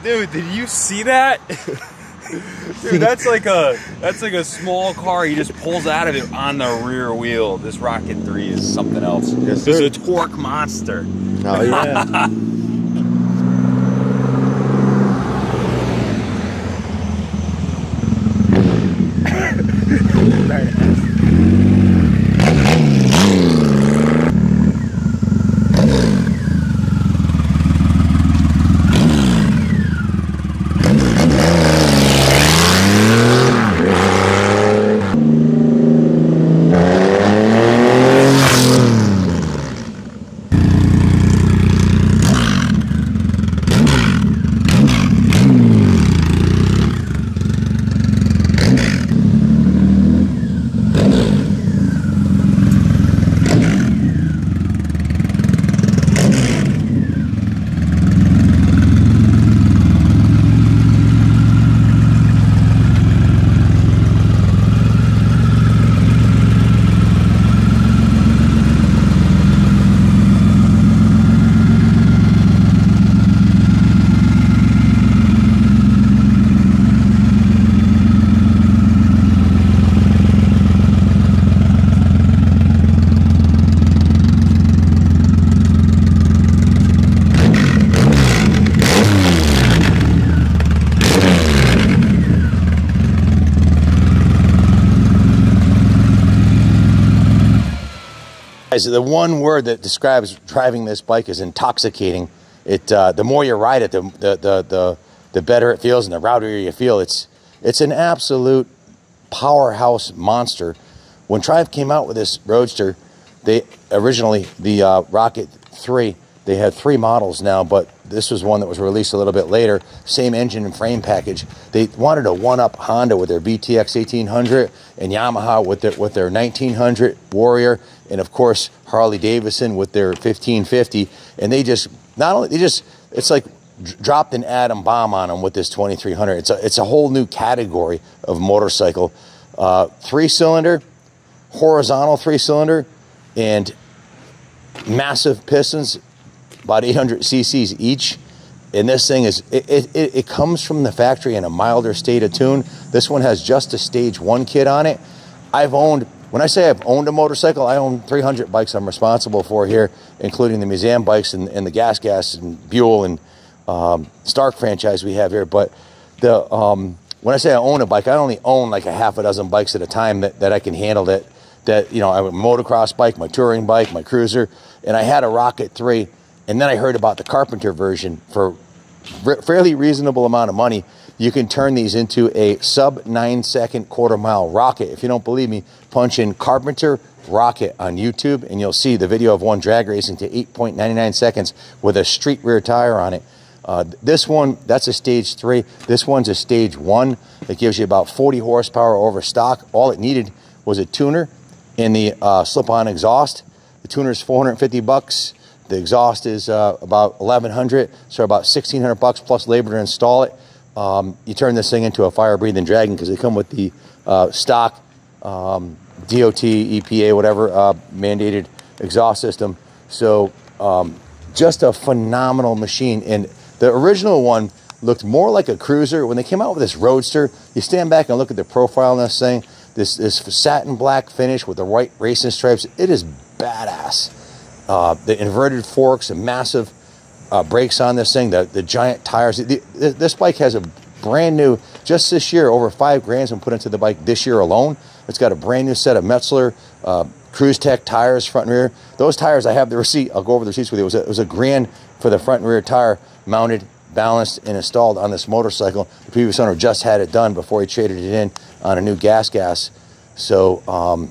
Dude, did you see that? Dude, that's like a small car. He just pulls out of it on the rear wheel. This Rocket 3 is something else. Yes, it's a torque monster. Oh yeah. The one word that describes driving this bike is intoxicating. The more you ride it, the better it feels, and the rowdier you feel. It's an absolute powerhouse monster. When Triumph came out with this Roadster, they originally, the Rocket 3, they had 3 models now, but this was one that was released a little bit later. Same engine and frame package. They wanted to one-up Honda with their BTX 1800 and Yamaha with their 1900 Warrior, and of course Harley Davidson with their 1550. And they just it's like dropped an atom bomb on them with this 2300. It's a whole new category of motorcycle. 3-cylinder, horizontal 3-cylinder, and massive pistons, about 800 cc's each. And this thing is, it comes from the factory in a milder state of tune. This one has just a stage 1 kit on it. When I say I've owned a motorcycle, I own 300 bikes I'm responsible for here, including the museum bikes and the Gas and Buell and Stark franchise we have here. But when I say I own a bike, I only own like a half a dozen bikes at a time that I can handle, that you know, I have a motocross bike, my touring bike, my cruiser, and I had a Rocket 3. And then I heard about the Carpenter version for fairly reasonable amount of money. You can turn these into a sub 9-second quarter-mile rocket. If you don't believe me, punch in Carpenter Rocket on YouTube, and you'll see the video of one drag racing to 8.99 seconds with a street rear tire on it. This one, that's a stage 3. This one's a stage 1. That gives you about 40 horsepower over stock. All it needed was a tuner and the slip-on exhaust. The tuner's $450. The exhaust is about $1,100, so about $1,600 plus labor to install it. You turn this thing into a fire-breathing dragon because they come with the stock DOT, EPA, whatever mandated exhaust system. So just a phenomenal machine. And the original one looked more like a cruiser. When they came out with this Roadster, you stand back and look at the profile on this thing. This satin black finish with the white racing stripes. It is badass. The inverted forks and massive brakes on this thing, the giant tires. This bike has a brand new, just this year, over $5,000 has been put into the bike this year alone. It's got a brand new set of Metzler Cruise Tech tires, front and rear. Those tires, I have the receipt. I'll go over the receipts with you. It was a grand for the front and rear tire, mounted, balanced, and installed on this motorcycle. The previous owner just had it done before he traded it in on a new gas. So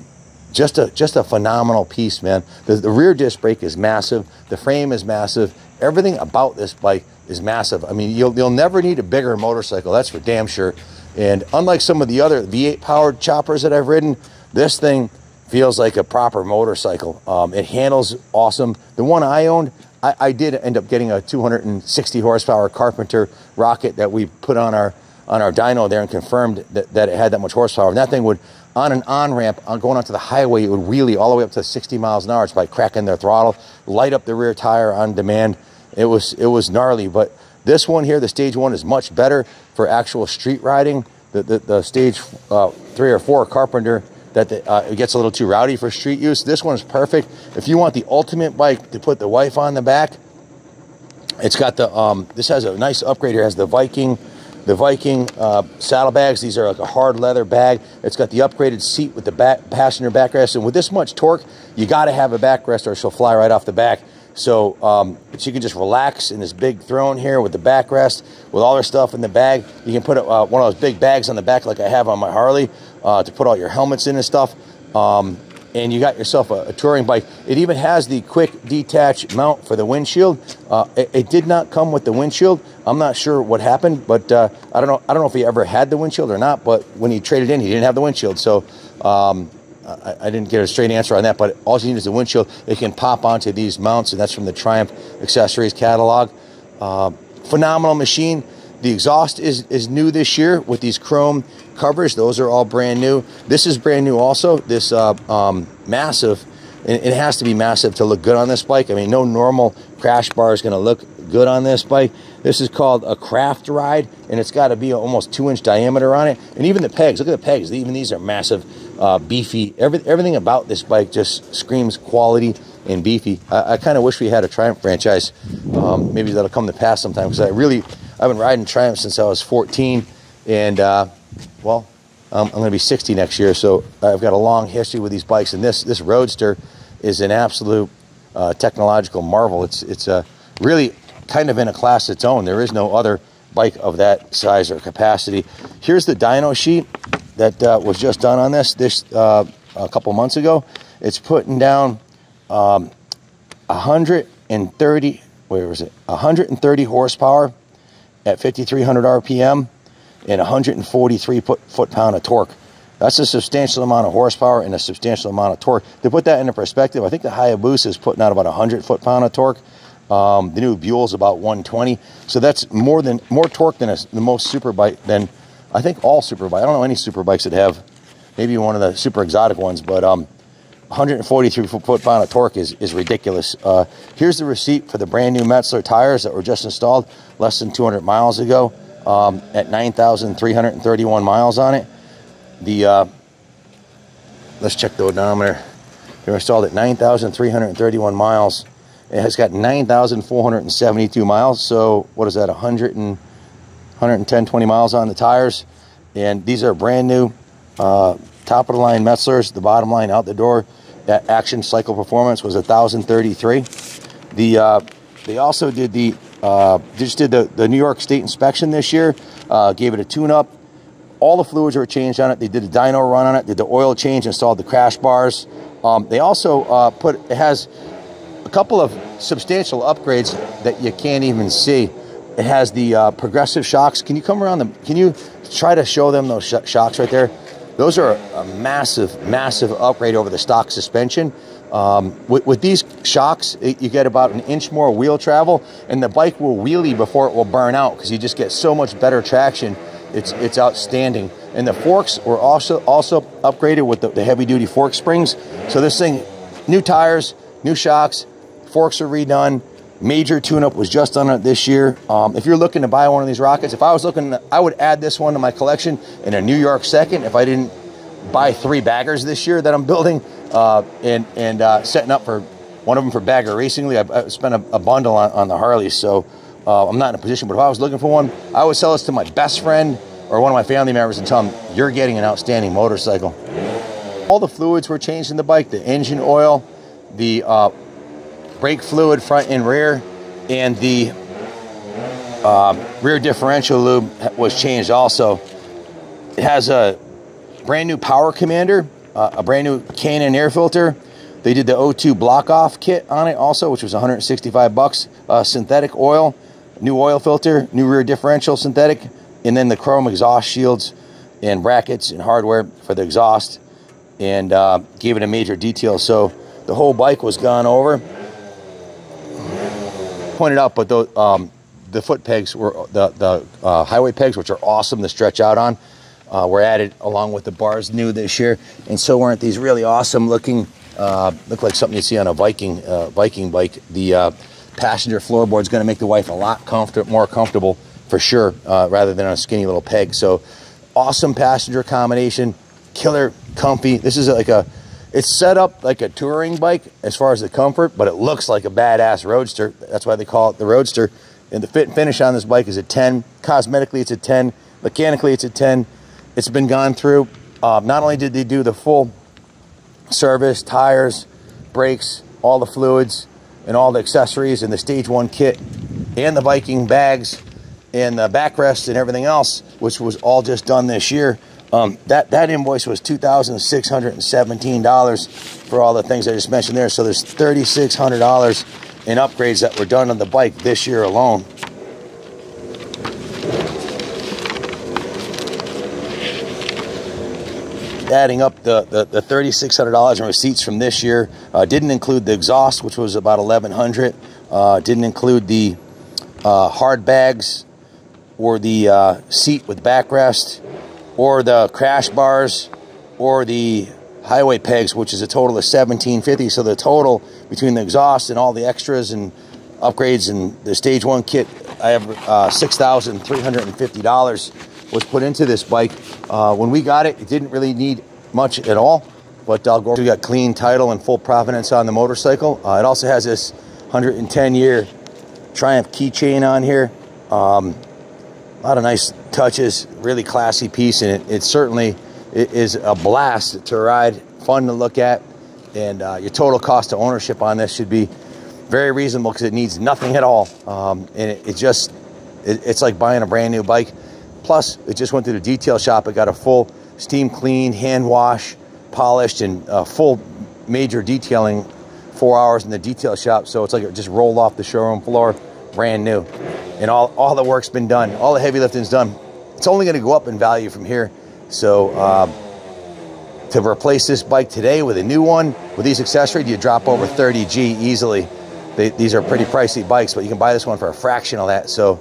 just a phenomenal piece, man. The rear disc brake is massive. The frame is massive. Everything about this bike is massive. I mean, you'll never need a bigger motorcycle. That's for damn sure. And unlike some of the other V8 powered choppers that I've ridden, this thing feels like a proper motorcycle. It handles awesome. The one I owned, I did end up getting a 260 horsepower Carpenter Rocket that we put on our dyno there and confirmed that it had that much horsepower. And that thing would on an on-ramp, going onto the highway, it would wheelie all the way up to 60 miles an hour just by cracking their throttle, light up the rear tire on demand. It was gnarly, but this one here, the Stage 1, is much better for actual street riding. The Stage 3 or 4 Carpenter, it gets a little too rowdy for street use. This one is perfect. If you want the ultimate bike to put the wife on the back, it's got the, this has a nice upgrade here. It has the Viking saddlebags. These are like a hard leather bag. It's got the upgraded seat with the passenger backrest. And with this much torque, you got to have a backrest or she'll fly right off the back. So she can just relax in this big throne here with the backrest, with all her stuff in the bag. You can put one of those big bags on the back like I have on my Harley to put all your helmets in and stuff. And you got yourself a touring bike. It even has the quick detach mount for the windshield. It did not come with the windshield. I'm not sure what happened, but I don't know if he ever had the windshield or not. But when he traded in, he didn't have the windshield. So I didn't get a straight answer on that. But all you need is the windshield. It can pop onto these mounts, and that's from the Triumph Accessories catalog. Phenomenal machine. The exhaust is new this year with these chrome covers. Those are all brand new. This is brand new also. This massive, and it has to be massive to look good on this bike. I mean, no normal crash bar is going to look good on this bike. This is called a craft ride, and it's got to be almost 2-inch diameter on it. And even the pegs, look at the pegs. Even these are massive, beefy. Everything about this bike just screams quality and beefy. I kind of wish we had a Triumph franchise. Maybe that'll come to pass sometime, because I've been riding Triumph since I was 14, and well, I'm going to be 60 next year, so I've got a long history with these bikes. And this Roadster is an absolute technological marvel. It's really kind of in a class of its own. There is no other bike of that size or capacity. Here's the dyno sheet that was just done on this a couple months ago. It's putting down 130 horsepower at 5,300 RPM and 143 foot-pound of torque. That's a substantial amount of horsepower and a substantial amount of torque. To put that into perspective, I think the Hayabusa is putting out about 100 foot-pound of torque. The new Buell's about 120. So that's more torque than the most super bike, than I think all super bikes. I don't know any super bikes that have, maybe one of the super exotic ones, but 143 foot-pound of torque is ridiculous. Here's the receipt for the brand new Metzler tires that were just installed less than 200 miles ago at 9,331 miles on it. Let's check the odometer. They were installed at 9,331 miles. It has got 9,472 miles. So what is that? 110, 20 miles on the tires. And these are brand new, top of the line Metzlers. The bottom line out the door, that action cycle performance was 1,033. They also did the New York State inspection this year. Gave it a tune-up. All the fluids were changed on it. They did a dyno run on it. Did the oil change. Installed the crash bars. They also it has a couple of substantial upgrades that you can't even see. It has the progressive shocks. Can you come around can you try to show them those shocks right there? Those are a massive, massive upgrade over the stock suspension. With these shocks, you get about an inch more wheel travel, and the bike will wheelie before it will burn out because you just get so much better traction. It's outstanding. And the forks were also upgraded with the heavy-duty fork springs. So this thing, new tires, new shocks, forks are redone. Major tune-up was just done it this year. If you're looking to buy one of these rockets, if I was looking, I would add this one to my collection in a New York second if I didn't buy 3 baggers this year that I'm building and setting up for one of them for bagger racingly. I spent a bundle on the Harleys, so I'm not in a position. But if I was looking for one, I would sell this to my best friend or one of my family members and tell them, you're getting an outstanding motorcycle. All the fluids were changed in the bike, the engine oil, the brake fluid front and rear, and the rear differential lube was changed also. It has a brand new power commander, a brand new Canon air filter. They did the O2 block off kit on it also, which was 165 bucks. Synthetic oil, new oil filter, new rear differential synthetic, and then the chrome exhaust shields and brackets and hardware for the exhaust, and gave it a major detail. So the whole bike was gone over. Pointed out, but the foot pegs were the highway pegs, which are awesome to stretch out on. were added along with the bars new this year, and so weren't these really awesome looking, look like something you see on a Viking bike. The passenger floorboard is going to make the wife a lot more comfortable for sure, rather than on a skinny little peg. So awesome passenger combination, killer comfy. This is like it's set up like a touring bike as far as the comfort, but it looks like a badass roadster. That's why they call it the Roadster. And the fit and finish on this bike is a 10. Cosmetically, it's a 10. Mechanically, it's a 10. It's been gone through. Not only did they do the full service, tires, brakes, all the fluids, and all the accessories, and the Stage 1 kit, and the Viking bags, and the backrest, and everything else, which was all just done this year. That invoice was $2,617 for all the things I just mentioned there. So there's $3,600 in upgrades that were done on the bike this year alone. Adding up the $3,600 in receipts from this year, didn't include the exhaust, which was about $1,100. Didn't include the hard bags, or the seat with backrest, or the crash bars, or the highway pegs, which is a total of $1,750. So the total between the exhaust and all the extras and upgrades and the Stage 1 kit, I have $6,350 was put into this bike. When we got it, it didn't really need much at all, but we got clean title and full provenance on the motorcycle. It also has this 110-year Triumph keychain on here. A lot of nice touches, really classy piece, and it certainly is a blast to ride, fun to look at, and your total cost of ownership on this should be very reasonable because it needs nothing at all. And it's like buying a brand new bike. Plus, it just went through the detail shop. It got a full steam clean, hand wash, polished, and full major detailing, 4 hours in the detail shop. So it's like it just rolled off the showroom floor, brand new. And all the work's been done. All the heavy lifting's done. It's only going to go up in value from here. So to replace this bike today with a new one, with these accessories, you drop over 30G easily. These are pretty pricey bikes, but you can buy this one for a fraction of that. So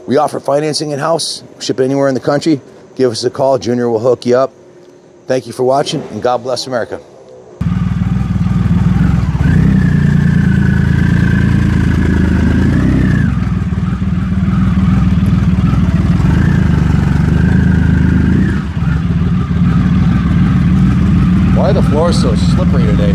we offer financing in-house, ship anywhere in the country. Give us a call. Junior will hook you up. Thank you for watching, and God bless America. Why are the floors so slippery today?